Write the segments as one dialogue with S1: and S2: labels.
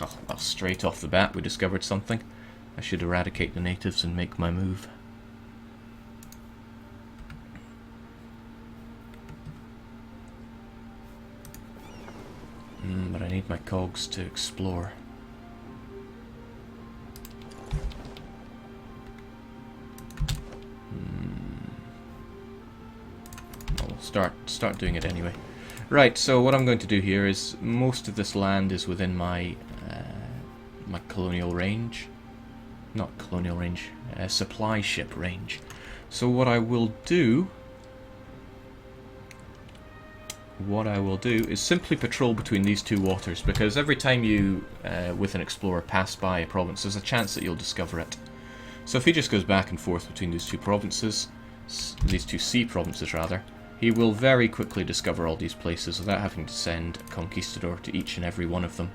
S1: Oh, well, straight off the bat we discovered something. I should eradicate the natives and make my move. But I need my cogs to explore. I'll start doing it anyway. Right, so what I'm going to do here is most of this land is within my my colonial range. Not colonial range, supply ship range. So what I will do is simply patrol between these two waters, because every time you, with an explorer, pass by a province, there's a chance that you'll discover it. So if he just goes back and forth between these two provinces, these two sea provinces rather, he will very quickly discover all these places without having to send a conquistador to each and every one of them.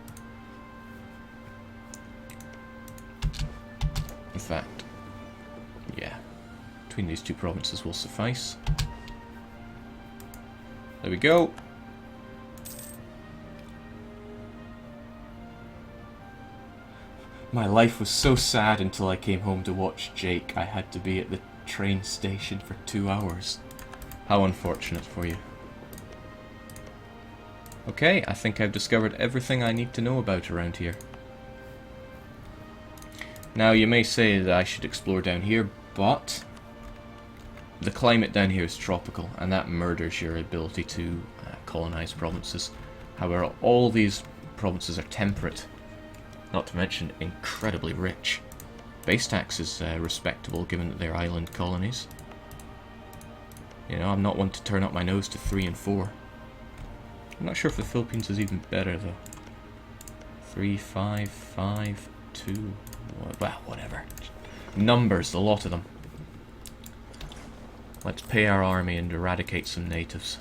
S1: In fact, yeah, between these two provinces will suffice. There we go. My life was so sad until I came home to watch Jake. I had to be at the train station for 2 hours. How unfortunate for you. Okay, I think I've discovered everything I need to know about around here. Now, you may say that I should explore down here, but the climate down here is tropical, and that murders your ability to colonize provinces. However, all these provinces are temperate, not to mention incredibly rich. Base tax is respectable given that they're island colonies. You know, I'm not one to turn up my nose to 3 and 4. I'm not sure if the Philippines is even better though. 3, 5, 5, 2, well, whatever. Numbers, a lot of them. Let's pay our army and eradicate some natives.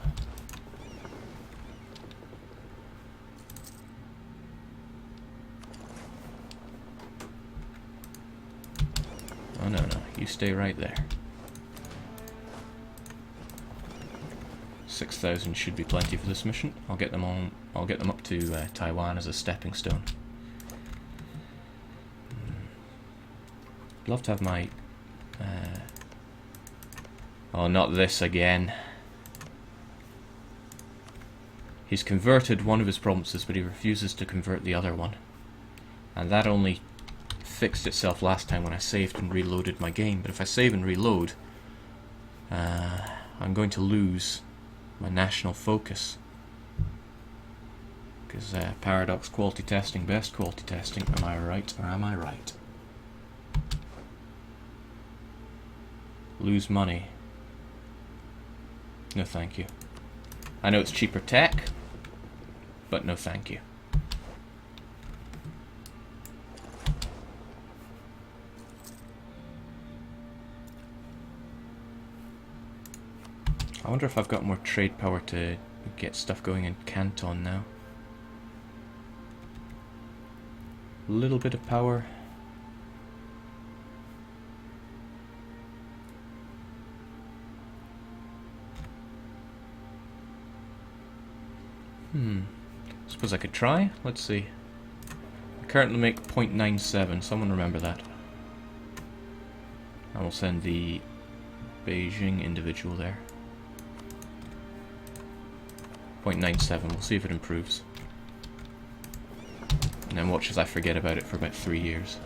S1: Oh no, you stay right there. 6,000 should be plenty for this mission. I'll get them on. I'll get them up to Taiwan as a stepping stone. I'd love to have my. Oh, not this again. He's converted one of his provinces, but he refuses to convert the other one. And that only fixed itself last time when I saved and reloaded my game. But if I save and reload, I'm going to lose my national focus. Because paradox quality testing, best quality testing. Am I right or am I right? Lose money. No thank you. I know it's cheaper tech, but no thank you. I wonder if I've got more trade power to get stuff going in Canton now. A little bit of power. Suppose I could try? Let's see. I currently make 0.97, someone remember that. I will send the Beijing individual there. 0.97, we'll see if it improves. And then watch as I forget about it for about 3 years.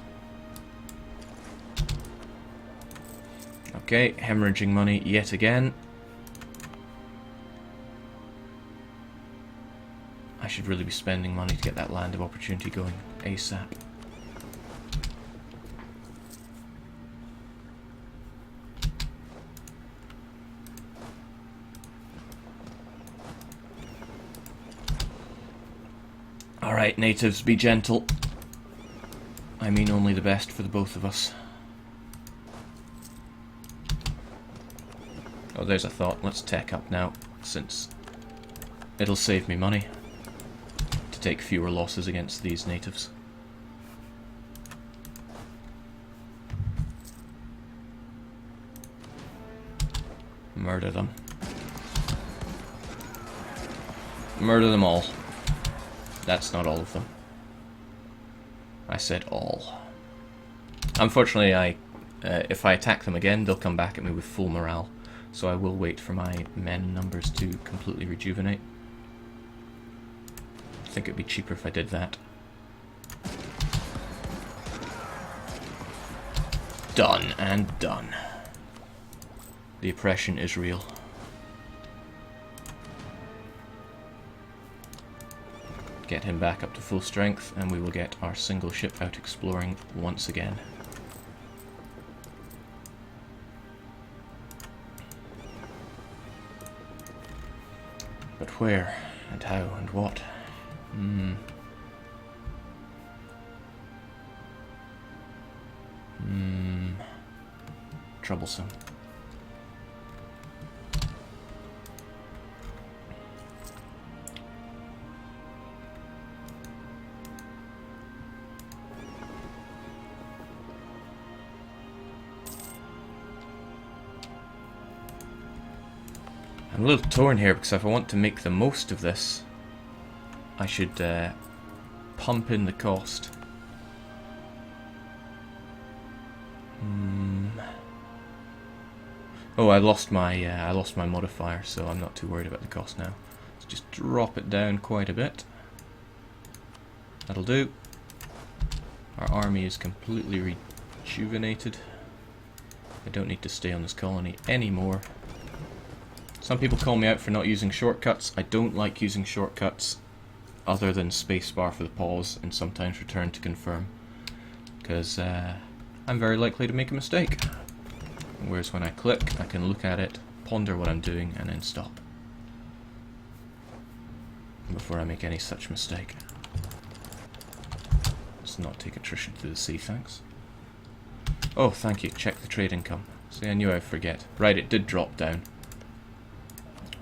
S1: Okay, hemorrhaging money yet again. I should really be spending money to get that land of opportunity going ASAP. Alright, natives, be gentle. I mean only the best for the both of us. Oh, there's a thought. Let's tech up now, since it'll save me money to take fewer losses against these natives. Murder them. Murder them all. That's not all of them. I said all. Unfortunately, if I attack them again, they'll come back at me with full morale. So I will wait for my men numbers to completely rejuvenate. I think it'd be cheaper if I did that. Done and done. The oppression is real. Get him back up to full strength, and we will get our single ship out exploring once again. But where, and how, and what? Troublesome. I'm a little torn here because if I want to make the most of this, I should pump in the cost. Oh, I lost my modifier, so I'm not too worried about the cost now. Let's just drop it down quite a bit. That'll do. Our army is completely rejuvenated. I don't need to stay on this colony anymore. Some people call me out for not using shortcuts. I don't like using shortcuts other than spacebar for the pause and sometimes return to confirm, because I'm very likely to make a mistake. Whereas when I click, I can look at it, ponder what I'm doing, and then stop before I make any such mistake. Let's not take attrition to the sea, thanks. Oh, thank you. Check the trade income. See, I knew I'd forget. Right, it did drop down.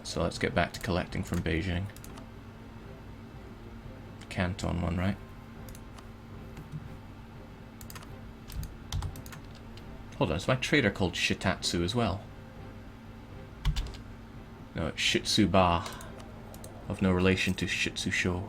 S1: So let's get back to collecting from Beijing. Canton one, right? Hold on, is my trader called Shitatsu as well? No, it's Shitsuba, of no relation to Shitsusho.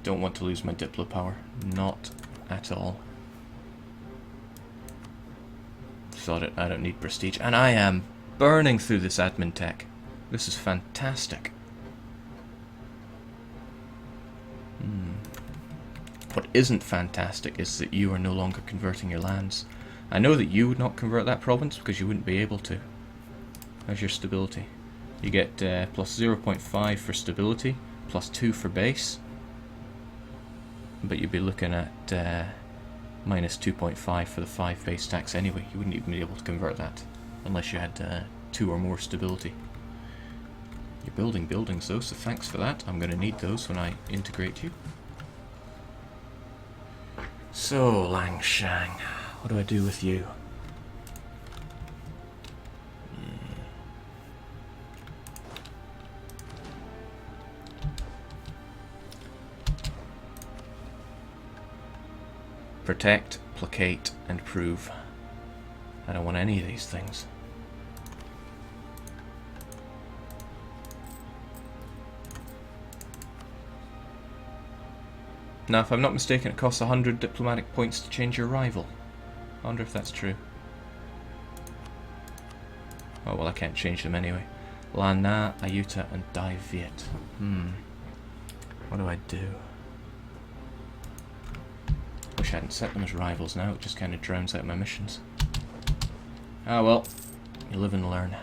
S1: Don't want to lose my Diplo power. Not at all. Thought it, I don't need prestige. And I am burning through this admin tech. This is fantastic. What isn't fantastic is that you are no longer converting your lands. I know that you would not convert that province because you wouldn't be able to. How's your stability? You get plus 0.5 for stability, plus 2 for base. But you'd be looking at minus 2.5 for the 5 base tax anyway. You wouldn't even be able to convert that unless you had 2 or more stability. You're building buildings though, so thanks for that. I'm going to need those when I integrate you. So, Langshan, what do I do with you? Protect, placate, and prove. I don't want any of these things. Now, if I'm not mistaken, it costs 100 diplomatic points to change your rival. I wonder if that's true. Oh, well, I can't change them anyway. Lana, Ayuta, and Dai Viet. What do I do? Wish I hadn't set them as rivals now, it just kind of drowns out my missions. Ah well, you live and learn.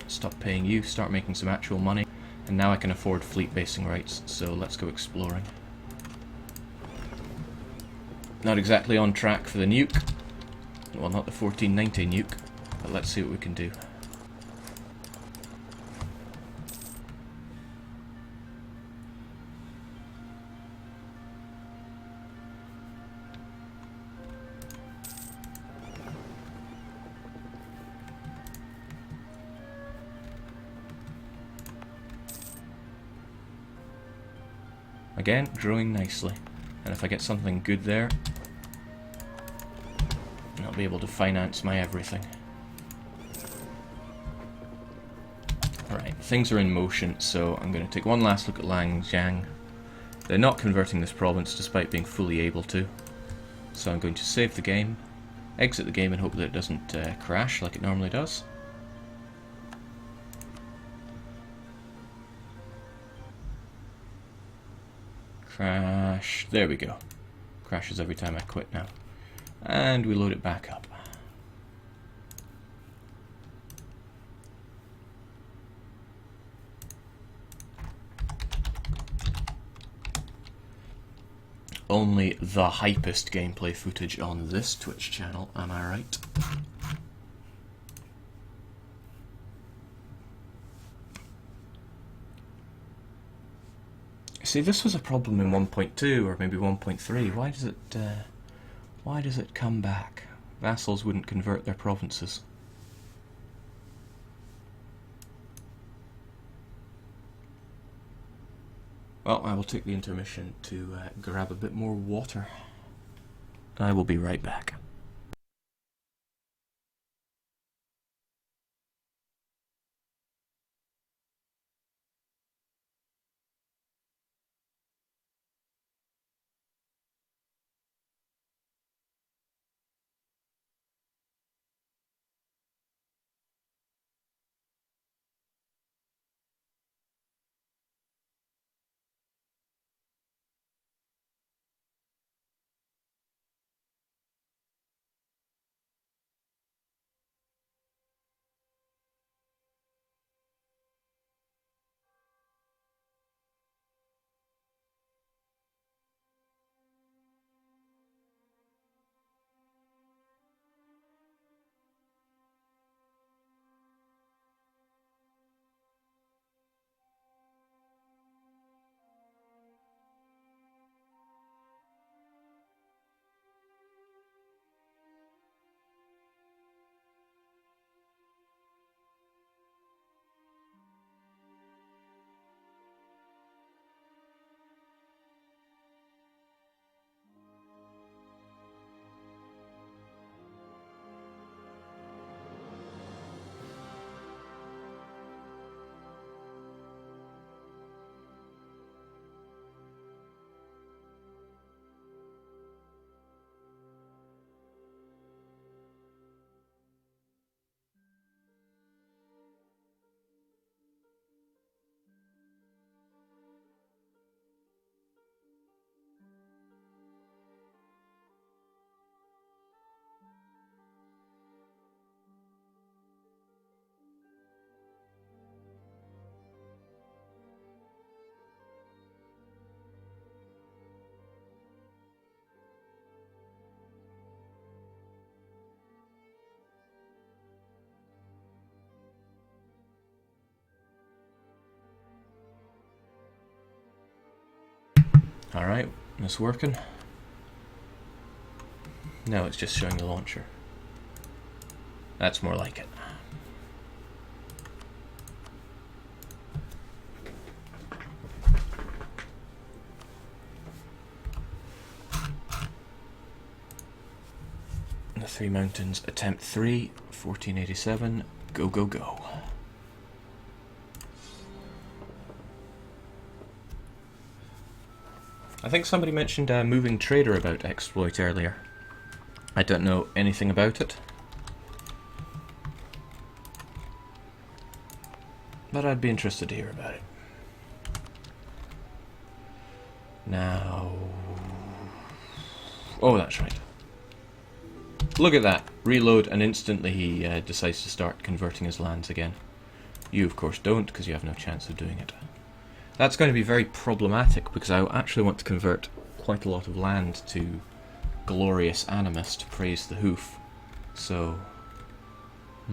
S1: Stop paying you, start making some actual money, and now I can afford fleet basing rights, so let's go exploring. Not exactly on track for the nuke. Well, not the 1490 nuke, but let's see what we can do. again, growing nicely. And if I get something good there, I'll be able to finance my everything. Alright, things are in motion, so I'm going to take one last look at Langjiang. They're not converting this province despite being fully able to. So I'm going to save the game, exit the game and hope that it doesn't crash like it normally does. Crash. There we go. Crashes every time I quit now. And we load it back up. Only the hypest gameplay footage on this Twitch channel, am I right? See, this was a problem in 1.2 or maybe 1.3. Why does it come back? Vassals wouldn't convert their provinces. Well, I will take the intermission to grab a bit more water. I will be right back. Alright, it's working. Now it's just showing the launcher. That's more like it. The Three Mountains, attempt 3, 1487, go, go, go. I think somebody mentioned a moving trader about exploit earlier. I don't know anything about it, but I'd be interested to hear about it. Now... oh, that's right. Look at that. Reload and instantly he decides to start converting his lands again. You of course don't, because you have no chance of doing it. That's going to be very problematic because I actually want to convert quite a lot of land to glorious animus to praise the hoof. So, I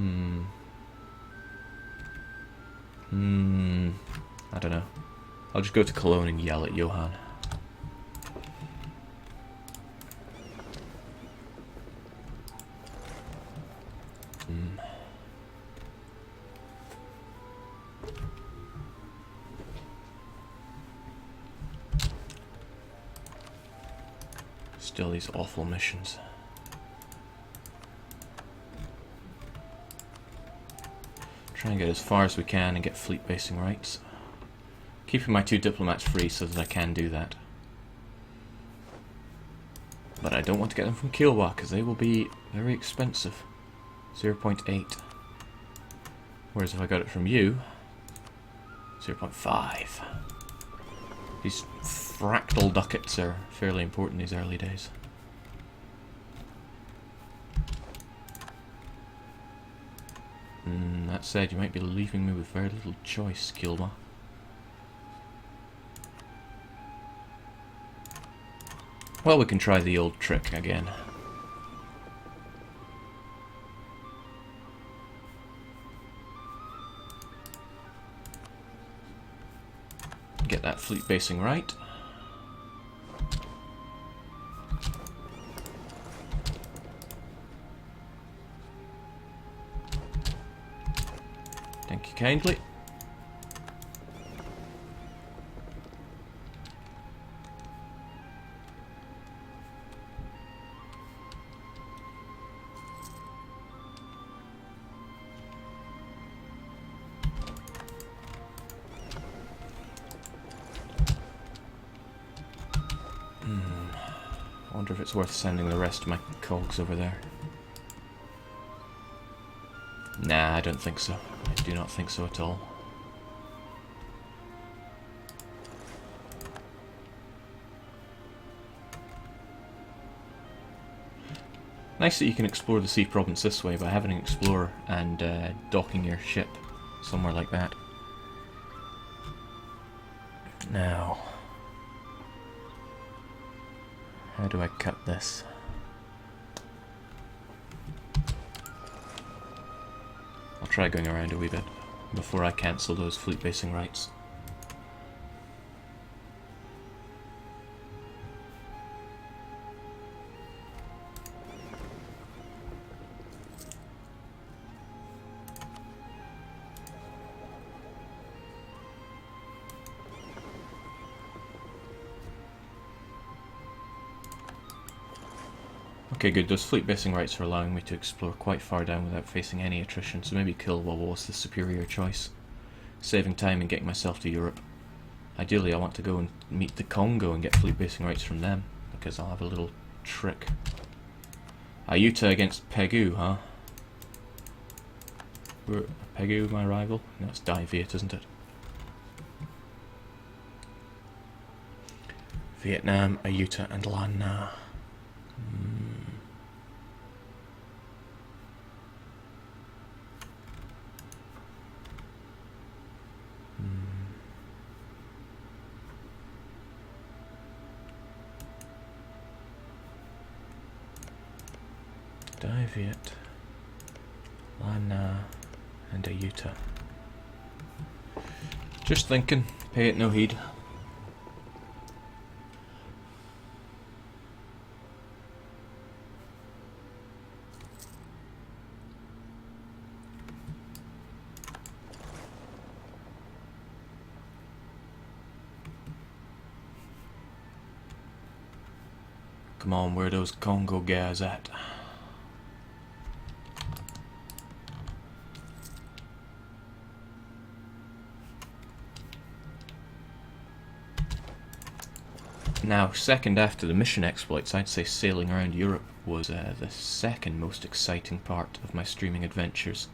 S1: don't know. I'll just go to Cologne and yell at Johann. Still these awful missions. Try and get as far as we can and get fleet basing rights. Keeping my 2 diplomats free so that I can do that. But I don't want to get them from Kiowa because they will be very expensive. 0.8. Whereas if I got it from you, 0.5. These fractal ducats are fairly important these early days. That said, you might be leaving me with very little choice, Kilma. Well, we can try the old trick again. Get that fleet basing right. Thank you kindly. I wonder if it's worth sending the rest of my cogs over there. Nah, I don't think so. I do not think so at all. Nice that you can explore the sea province this way by having an explorer and docking your ship somewhere like that. Now, how do I cut this? I'll try going around a wee bit before I cancel those fleet basing rights. Okay, good. Those fleet basing rights are allowing me to explore quite far down without facing any attrition, so maybe Kilwa was the superior choice. Saving time and getting myself to Europe. Ideally, I want to go and meet the Congo and get fleet basing rights from them, because I'll have a little trick. Ayuta against Pegu, huh? Pegu my rival? No, it's Viet, isn't it? Vietnam, Ayuta, and Lan Na. Viet, Lan Na, and Ayuta. Just thinking, pay it no heed. Come on, where are those Congo guys at? Now, second after the mission exploits, I'd say sailing around Europe was the second most exciting part of my streaming adventures.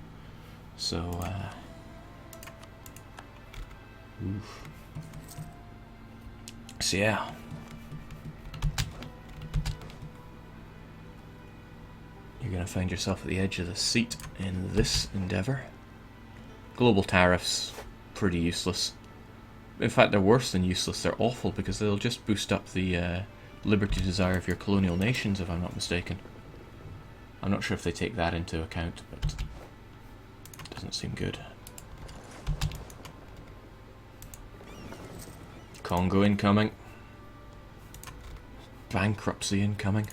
S1: So, oof. So yeah. You're going to find yourself at the edge of the seat in this endeavour. Global tariffs, pretty useless. In fact, they're worse than useless, they're awful because they'll just boost up the liberty desire of your colonial nations, if I'm not mistaken. I'm not sure if they take that into account, but it doesn't seem good. Congo incoming. Bankruptcy incoming.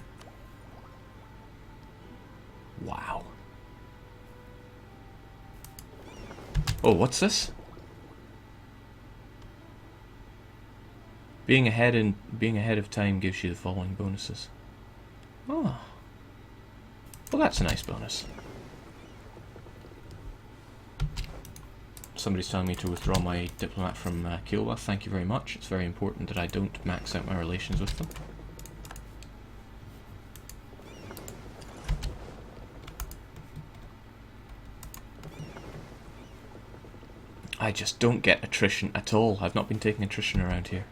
S1: Wow. Oh, what's this? Being ahead of time gives you the following bonuses. Oh. Well, that's a nice bonus. Somebody's telling me to withdraw my diplomat from Kiowa. Thank you very much. It's very important that I don't max out my relations with them. I just don't get attrition at all. I've not been taking attrition around here.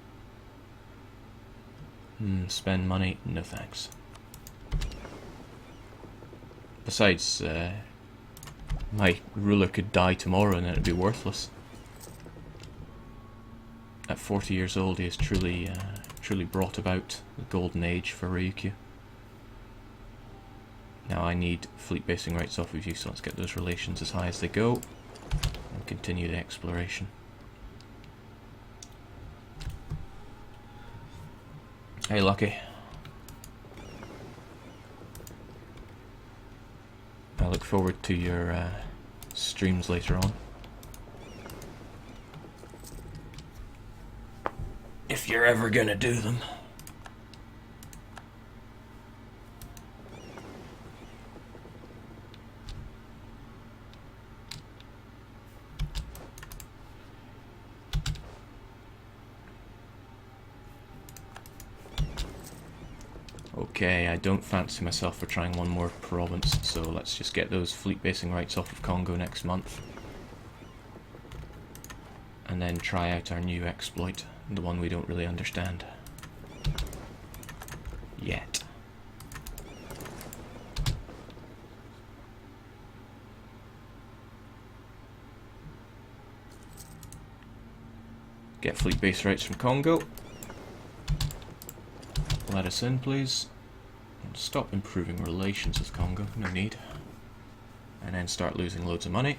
S1: Spend money? No thanks. Besides, my ruler could die tomorrow and then it'd be worthless. At 40 years old, he has truly brought about the golden age for Ryukyu. Now I need fleet basing rights off of you, so let's get those relations as high as they go and continue the exploration. Hey, Lucky. I look forward to your streams later on. If you're ever gonna do them. Okay, I don't fancy myself for trying one more province, so let's just get those fleet basing rights off of Congo next month. And then try out our new exploit, the one we don't really understand. Yet. Get fleet base rights from Congo. Let us in, please. And stop improving relations with Congo, no need. And then start losing loads of money.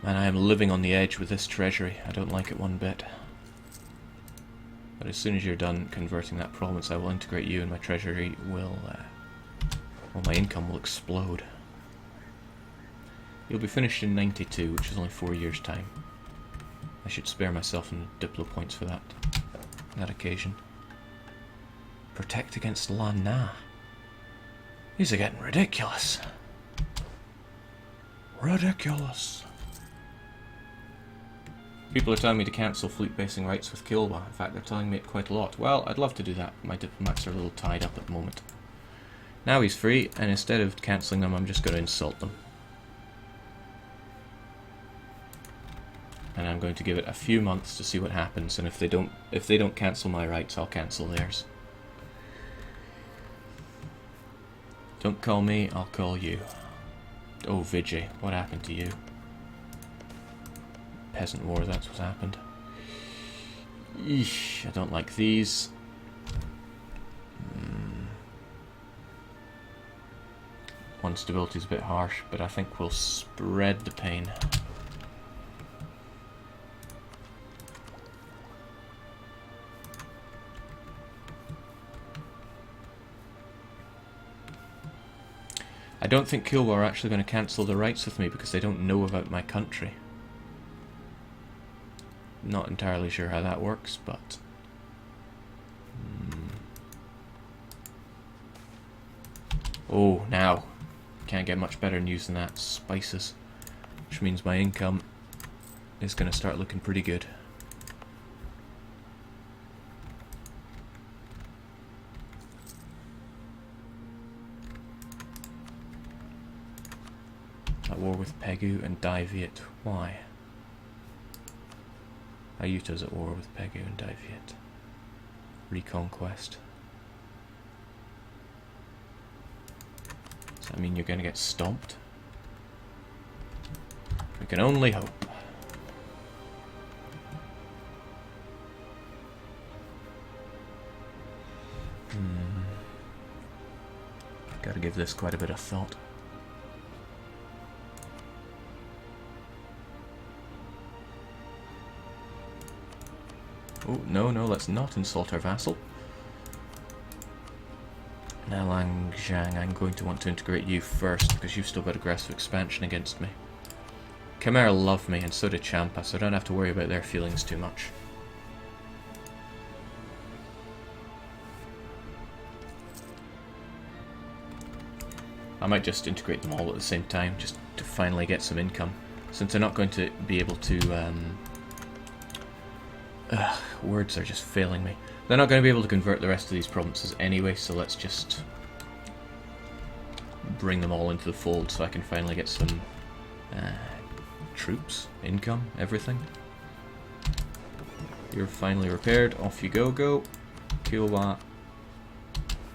S1: And I am living on the edge with this treasury. I don't like it one bit. But as soon as you're done converting that province, I will integrate you and my treasury will... well, my income will explode. You'll be finished in 92, which is only 4 years' time. I should spare myself in Diplo points for that occasion. Protect against Lana. These are getting ridiculous. Ridiculous. People are telling me to cancel fleet basing rights with Kilwa. In fact, they're telling me it quite a lot. Well, I'd love to do that. My diplomats are a little tied up at the moment. Now he's free, and instead of cancelling them, I'm just going to insult them. And I'm going to give it a few months to see what happens, and if they don't cancel my rights, I'll cancel theirs. Don't call me, I'll call you. Oh, Vijay, what happened to you? Peasant war, that's what happened. Eesh, I don't like these. One stability is a bit harsh, but I think we'll spread the pain. I don't think Kilwa are actually going to cancel the rights with me because they don't know about my country. Not entirely sure how that works, but... Oh, now. Can't get much better news than that. Spices. Which means my income is going to start looking pretty good. At war with Pegu and Dai Viet. Why? Ayuta's at war with Pegu and Dai Viet. Reconquest. Does that mean you're going to get stomped? We can only hope. Gotta give this quite a bit of thought. Oh, no, no, let's not insult our vassal. Now, Langzhang, I'm going to want to integrate you first, because you've still got aggressive expansion against me. Khmer love me, and so do Champa, so I don't have to worry about their feelings too much. I might just integrate them all at the same time, just to finally get some income. Since they're not going to be able to... words are just failing me. They're not going to be able to convert the rest of these provinces anyway, so let's just bring them all into the fold so I can finally get some troops, income, everything. You're finally repaired. Off you go. Kiowa.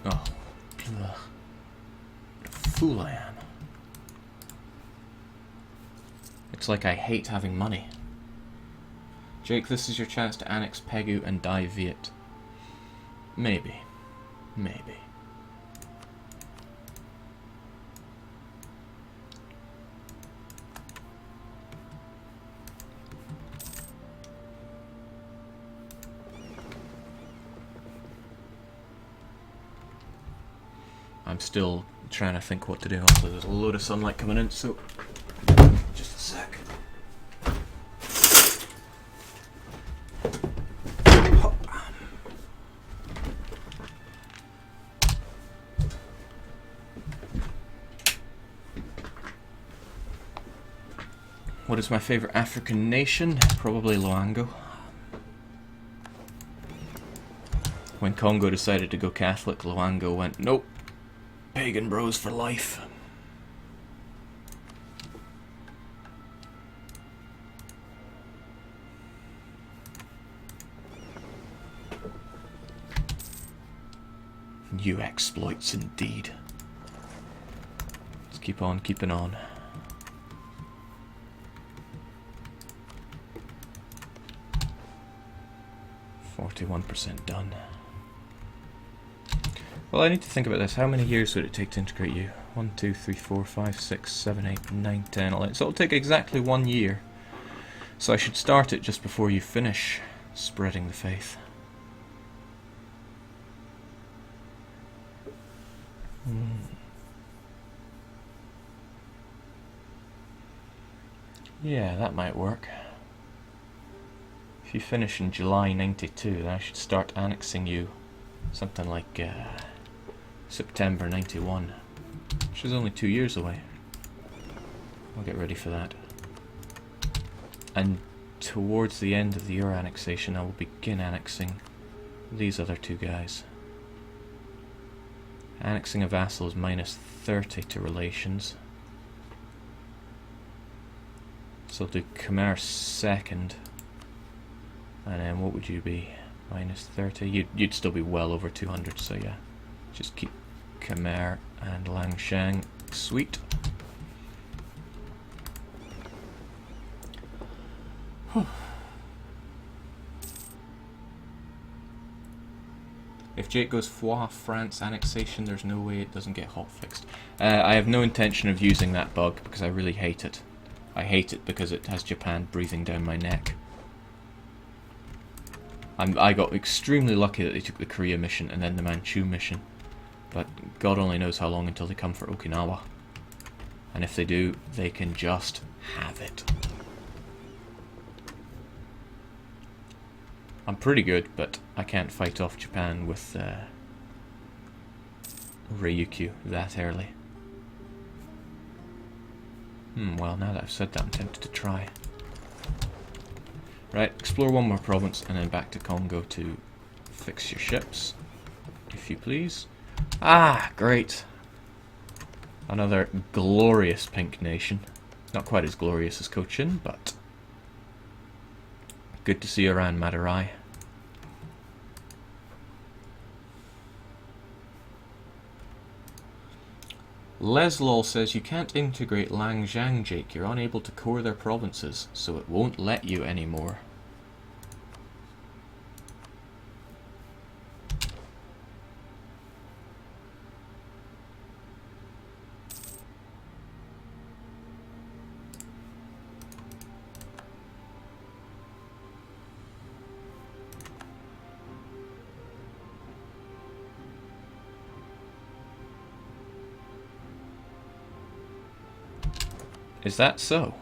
S1: Oh, what a fool I am. It's like I hate having money. Jake, this is your chance to annex Pegu and die Viet. Maybe. Maybe. I'm still trying to think what to do. Also, there's a load of sunlight coming in, so just a sec. What is my favourite African nation? Probably Luango. When Congo decided to go Catholic, Luango went, nope, pagan bros for life. New exploits indeed. Let's keep on keeping on. %, done. Well, I need to think about this. How many years would it take to integrate you? 1, 2, 3, 4, 5, 6, 7, 8, 9, 10, 11. So it'll take exactly 1 year. So I should start it just before you finish spreading the faith. Yeah, that might work. If you finish in July 92, then I should start annexing you something like September 91, which is only 2 years away. I'll get ready for that. And towards the end of your annexation, I will begin annexing these other two guys. Annexing a vassal is -30 to relations. So I'll do Khmer second. And then what would you be? -30? You'd still be well over 200, so yeah. Just keep Khmer and Langshang. Sweet. If Jake goes Foix, France annexation, there's no way it doesn't get hotfixed. I have no intention of using that bug because I really hate it. I hate it because it has Japan breathing down my neck. I got extremely lucky that they took the Korea mission and then the Manchu mission. But God only knows how long until they come for Okinawa. And if they do, they can just have it. I'm pretty good, but I can't fight off Japan with Ryukyu that early. Well, now that I've said that, I'm tempted to try. Right, explore one more province and then back to Congo to fix your ships, if you please. Ah, great. Another glorious pink nation. Not quite as glorious as Cochin, but good to see Iran Madurai. Leslol says you can't integrate Langzhang, Jake. You're unable to core their provinces, so it won't let you anymore. Is that so?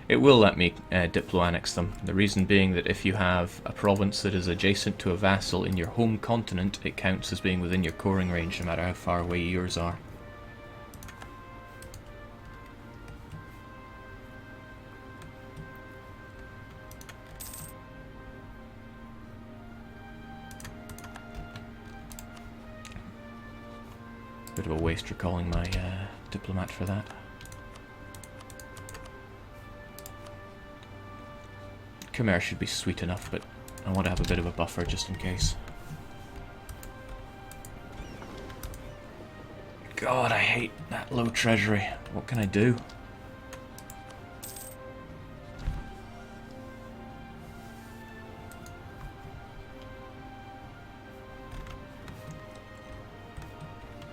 S1: It will let me diplo-annex them. The reason being that if you have a province that is adjacent to a vassal in your home continent, it counts as being within your coring range, no matter how far away yours are. Bit of a waste recalling my diplomat for that. Khmer should be sweet enough, but I want to have a bit of a buffer just in case. God, I hate that low treasury. What can I do?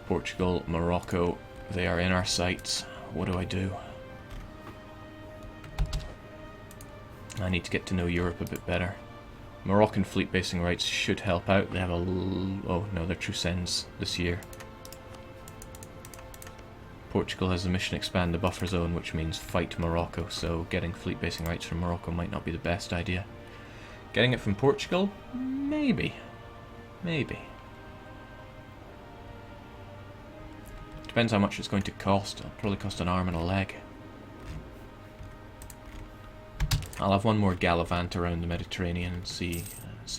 S1: Portugal, Morocco, they are in our sights. What do I do? I need to get to know Europe a bit better. Moroccan fleet basing rights should help out. They have a oh no, their truce ends this year. Portugal has a mission expand the buffer zone, which means fight Morocco, so getting fleet basing rights from Morocco might not be the best idea. Getting it from Portugal? Maybe. Maybe. Depends how much it's going to cost. It'll probably cost an arm and a leg. I'll have one more gallivant around the Mediterranean and see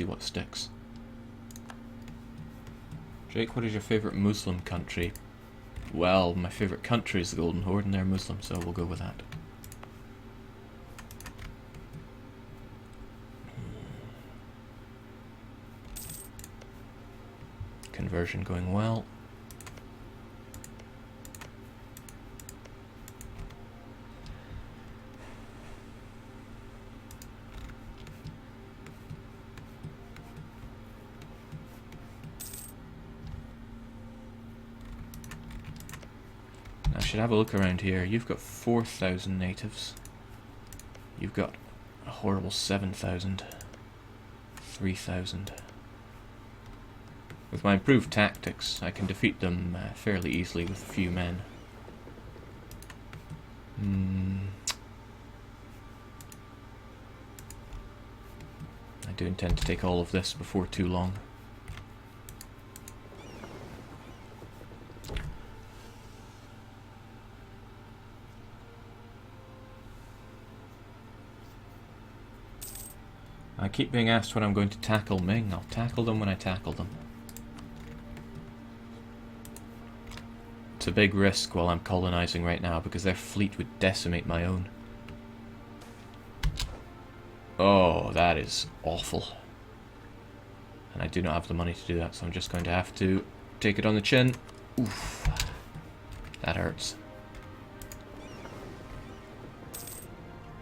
S1: what sticks. Jake, what is your favourite Muslim country? Well, my favourite country is the Golden Horde, and they're Muslim, so we'll go with that. Conversion going well. I should have a look around here. You've got 4,000 natives. You've got a horrible 7,000. 3,000. With my improved tactics, I can defeat them fairly easily with a few men. I do intend to take all of this before too long. I keep being asked when I'm going to tackle Ming. I'll tackle them when I tackle them. It's a big risk while I'm colonizing right now because their fleet would decimate my own. Oh, that is awful. And I do not have the money to do that, so I'm just going to have to take it on the chin. Oof. That hurts.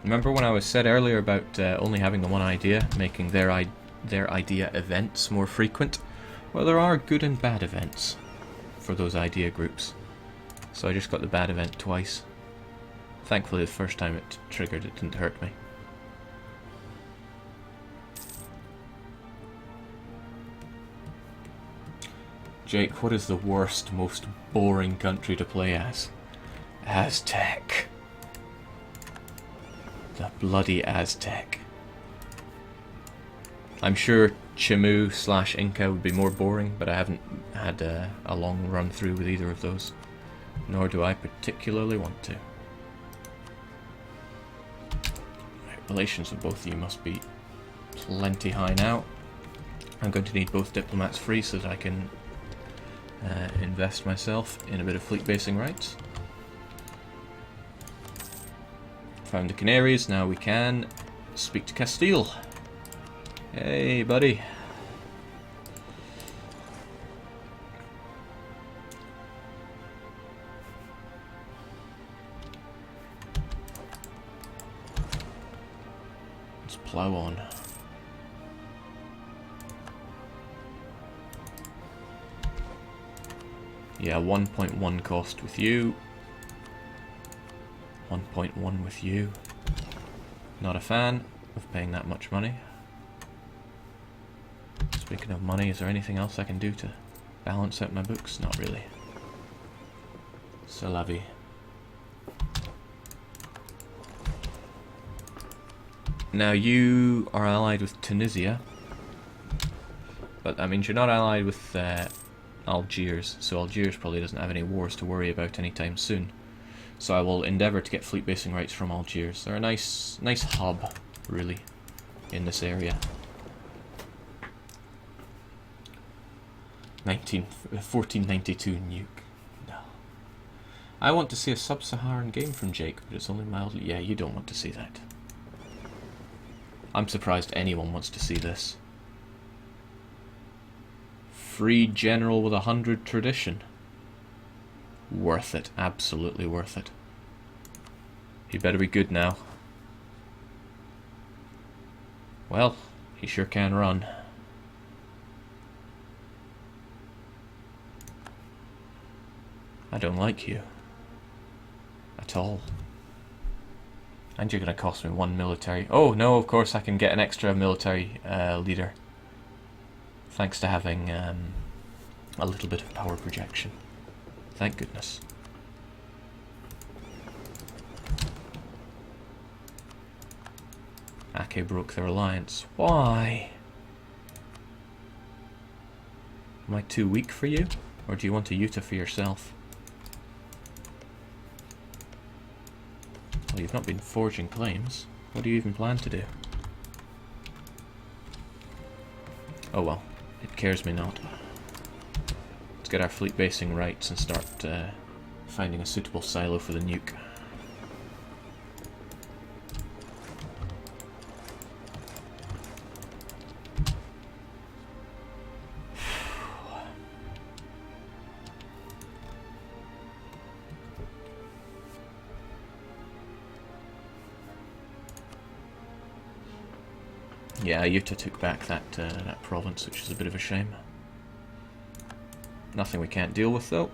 S1: Remember when I was said earlier about only having the one idea, making their idea events more frequent? Well, there are good and bad events for those idea groups. So I just got the bad event twice. Thankfully the first time it triggered, it didn't hurt me. Jake, what is the worst, most boring country to play as? Aztec. The bloody Aztec. I'm sure Chimu / Inca would be more boring, but I haven't had a long run through with either of those. Nor do I particularly want to. Right, relations with both of you must be plenty high now. I'm going to need both diplomats free so that I can invest myself in a bit of fleet basing rights. Found the Canaries, now we can speak to Castile. Hey, buddy. Let's plow on. Yeah, 1.1 cost with you. 1.1 with you. Not a fan of paying that much money. Let's Speaking of money, is there anything else I can do to balance out my books? Not really. C'est la vie. Now you are allied with Tunisia, but that means you're not allied with Algiers, so Algiers probably doesn't have any wars to worry about anytime soon. So I will endeavour to get fleet basing rights from Algiers. They're a nice hub, really, in this area. 1492 nuke. No. I want to see a sub-Saharan game from Jake, but it's only mildly... Yeah, you don't want to see that. I'm surprised anyone wants to see this. Free general with 100 tradition. Worth it. Absolutely worth it. He better be good now. Well, he sure can run. I don't like you. At all. And you're going to cost me 1 military. Oh no, of course I can get an extra military leader. Thanks to having a little bit of power projection. Thank goodness. Ake broke their alliance. Why? Am I too weak for you? Or do you want a Utah for yourself? Well, you've not been forging claims. What do you even plan to do? Oh well, it cares me not. Let's get our fleet basing rights and start finding a suitable silo for the nuke. Yeah, Utah took back that province, which is a bit of a shame. Nothing we can't deal with, though.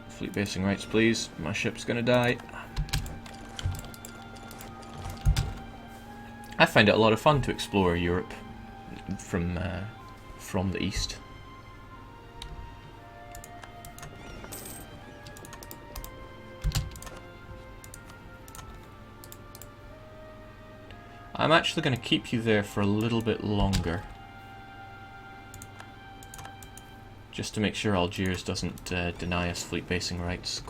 S1: Fleet basing rights, please. My ship's gonna die. I find it a lot of fun to explore Europe from the east. I'm actually going to keep you there for a little bit longer. Just to make sure Algiers doesn't deny us fleet basing rights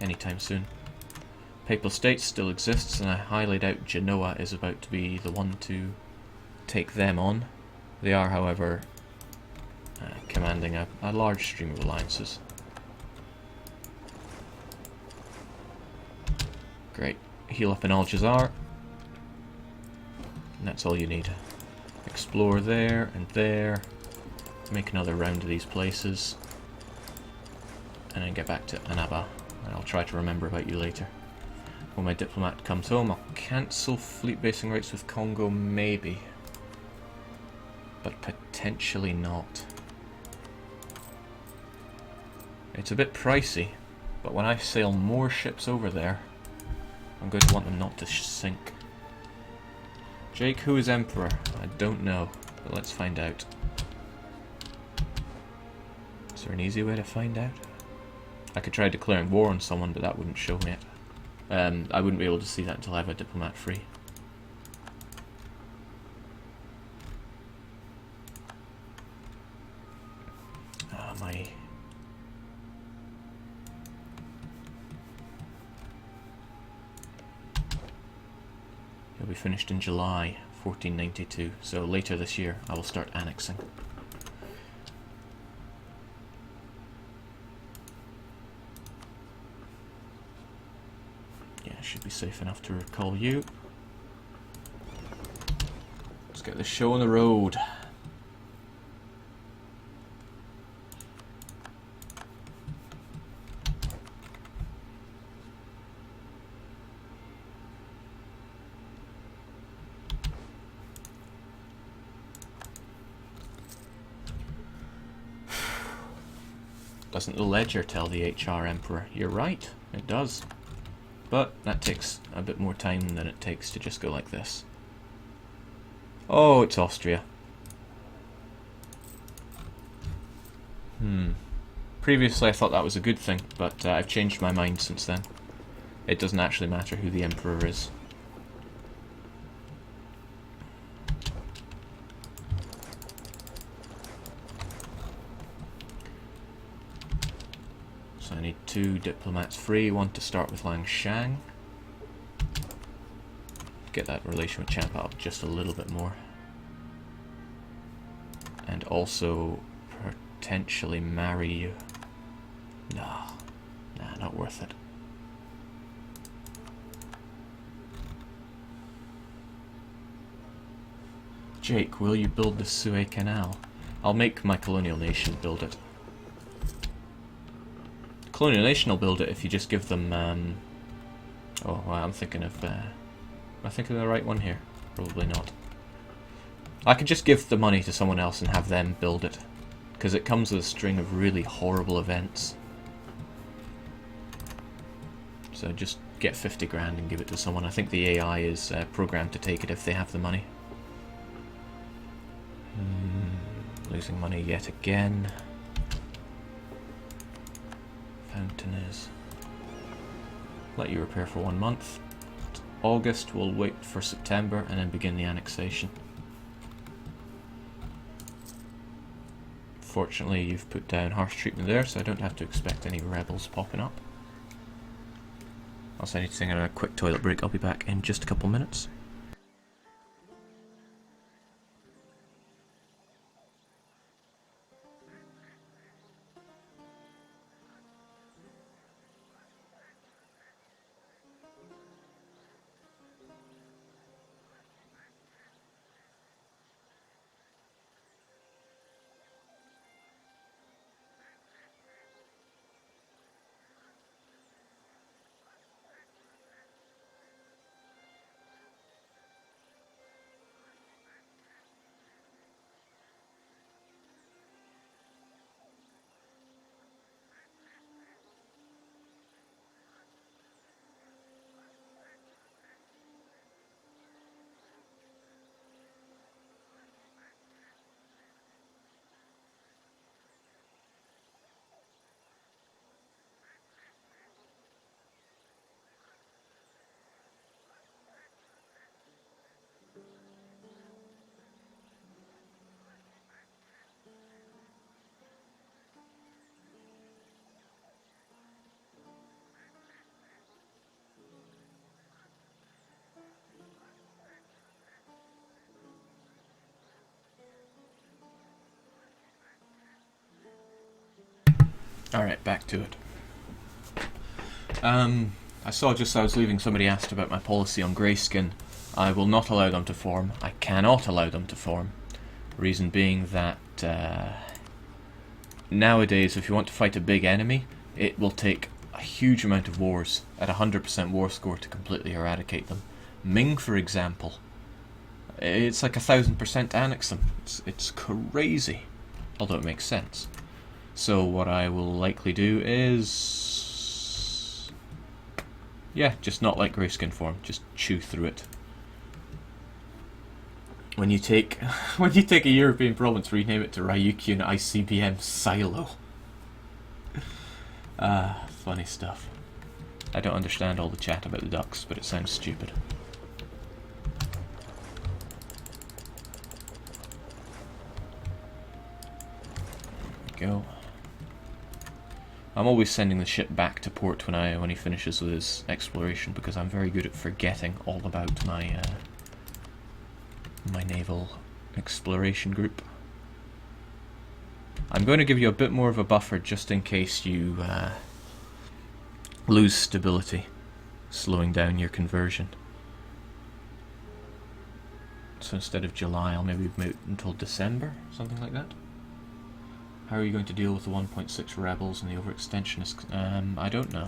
S1: anytime soon. Papal States still exists, and I highly doubt Genoa is about to be the one to take them on. They are, however, commanding a large stream of alliances. Great. Heal up in Algezar. And that's all you need. Explore there and there. Make another round of these places. And then get back to Annaba. And I'll try to remember about you later. When my diplomat comes home, I'll cancel fleet basing rights with Congo, maybe. But potentially not. It's a bit pricey, but when I sail more ships over there, I'm going to want them not to sink. Jake, who is Emperor? I don't know, but let's find out. Is there an easy way to find out? I could try declaring war on someone, but that wouldn't show me it. I wouldn't be able to see that until I have a diplomat free. It'll be finished in July 1492, so later this year I will start annexing. Yeah, should be safe enough to recall you. Let's get the show on the road. Doesn't the ledger tell the HR Emperor? You're right, it does. But that takes a bit more time than it takes to just go like this. Oh, it's Austria. Previously I thought that was a good thing, but I've changed my mind since then. It doesn't actually matter who the Emperor is. So I need 2 diplomats free, one to start with Langshan. Get that relation with Champa up just a little bit more. And also potentially marry you. Nah, not worth it. Jake, will you build the Suez Canal? I'll make my colonial nation build it. Colonial nation will build it if you just give them... oh, well, I'm thinking of... am I thinking of the right one here? Probably not. I could just give the money to someone else and have them build it, because it comes with a string of really horrible events. So just get 50 grand and give it to someone. I think the AI is programmed to take it if they have the money. Losing money yet again. Fountain is... Let you repair for 1 month. August, we'll wait for September and then begin the annexation. Fortunately, you've put down harsh treatment there, so I don't have to expect any rebels popping up. Also, I need to take a quick toilet break. I'll be back in just a couple minutes. Alright, back to it. I saw just as I was leaving somebody asked about my policy on Greyskin. I will not allow them to form. I cannot allow them to form. Reason being that nowadays if you want to fight a big enemy, it will take a huge amount of wars at 100% war score to completely eradicate them. Ming, for example, it's like 1000% to annex them. It's crazy, although it makes sense. So what I will likely do is... yeah, just not like Greyskin form, just chew through it. When you take a European province, rename it to Ryukyu and ICBM Silo. Funny stuff. I don't understand all the chat about the ducks, but it sounds stupid. There we go. I'm always sending the ship back to port when he finishes with his exploration, because I'm very good at forgetting all about my my naval exploration group. I'm going to give you a bit more of a buffer just in case you lose stability, slowing down your conversion. So instead of July, I'll maybe move it until December, something like that. How are you going to deal with the 1.6 rebels and the overextensionists? I don't know.